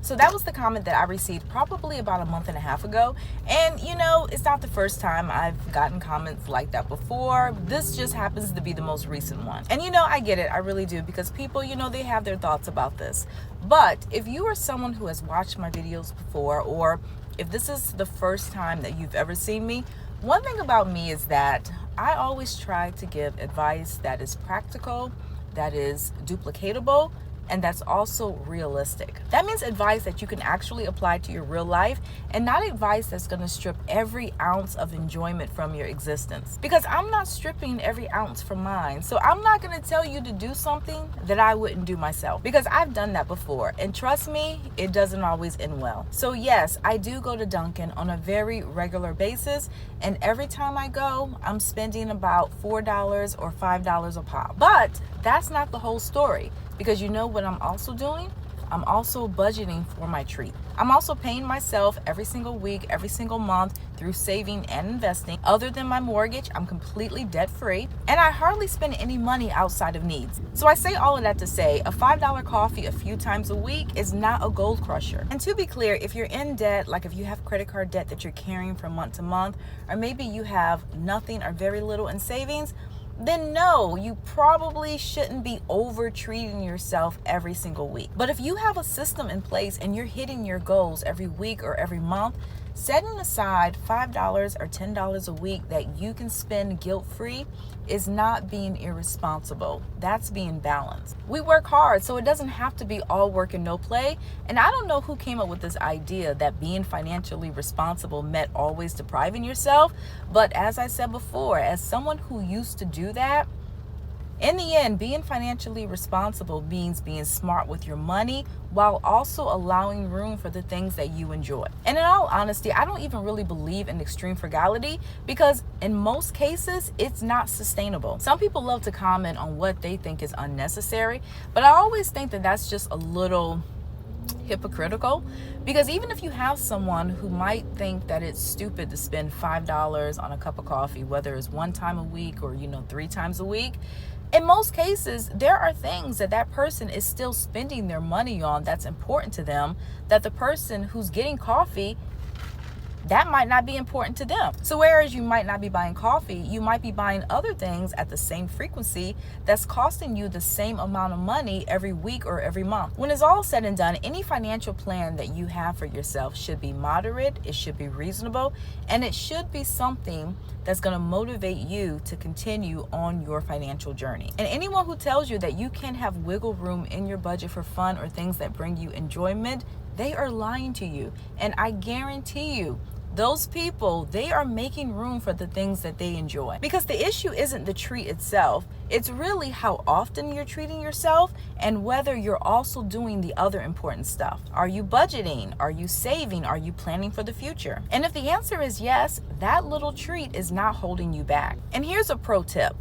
So that was the comment that I received probably about a month and a half ago. And it's not the first time I've gotten comments like that before. This just happens to be the most recent one. And I get it. I really do, because people, they have their thoughts about this. But if you are someone who has watched my videos before, or if this is the first time that you've ever seen me, one thing about me is that I always try to give advice that is practical, that is duplicatable, and that's also realistic. That means advice that you can actually apply to your real life, and not advice that's gonna strip every ounce of enjoyment from your existence. Because I'm not stripping every ounce from mine. So I'm not gonna tell you to do something that I wouldn't do myself, because I've done that before. And trust me, it doesn't always end well. So yes, I do go to Dunkin' on a very regular basis. And every time I go, I'm spending about $4 or $5 a pop. But that's not the whole story. Because what I'm also doing? I'm also budgeting for my treat. I'm also paying myself every single week, every single month through saving and investing. Other than my mortgage, I'm completely debt free, and I hardly spend any money outside of needs. So I say all of that to say a $5 coffee a few times a week is not a gold crusher. And to be clear, if you're in debt, like if you have credit card debt that you're carrying from month to month, or maybe you have nothing or very little in savings, then no, you probably shouldn't be over treating yourself every single week. But if you have a system in place and you're hitting your goals every week or every month, setting aside $5 or $10 a week that you can spend guilt-free is not being irresponsible. That's being balanced. We work hard, so it doesn't have to be all work and no play. And I don't know who came up with this idea that being financially responsible meant always depriving yourself. But as I said before, as someone who used to do that, in the end, being financially responsible means being smart with your money while also allowing room for the things that you enjoy. And in all honesty, I don't even really believe in extreme frugality, because in most cases, it's not sustainable. Some people love to comment on what they think is unnecessary, but I always think that that's just a little hypocritical, because even if you have someone who might think that it's stupid to spend $5 on a cup of coffee, whether it's one time a week or 3 times a week, in most cases, there are things that that person is still spending their money on that's important to them, that the person who's getting coffee, that might not be important to them. So whereas you might not be buying coffee, you might be buying other things at the same frequency that's costing you the same amount of money every week or every month. When it's all said and done, any financial plan that you have for yourself should be moderate, it should be reasonable, and it should be something that's going to motivate you to continue on your financial journey. And anyone who tells you that you can have wiggle room in your budget for fun or things that bring you enjoyment, they are lying to you. And I guarantee you, those people, they are making room for the things that they enjoy. Because the issue isn't the treat itself. It's really how often you're treating yourself and whether you're also doing the other important stuff. Are you budgeting? Are you saving? Are you planning for the future? And if the answer is yes, that little treat is not holding you back. And here's a pro tip.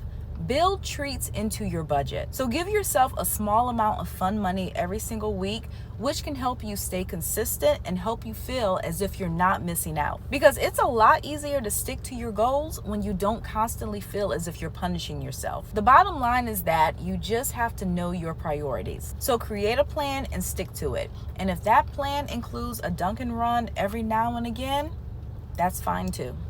Build treats into your budget. So give yourself a small amount of fun money every single week, which can help you stay consistent and help you feel as if you're not missing out. Because it's a lot easier to stick to your goals when you don't constantly feel as if you're punishing yourself. The bottom line is that you just have to know your priorities. So create a plan and stick to it. And if that plan includes a Dunkin' run every now and again, that's fine too.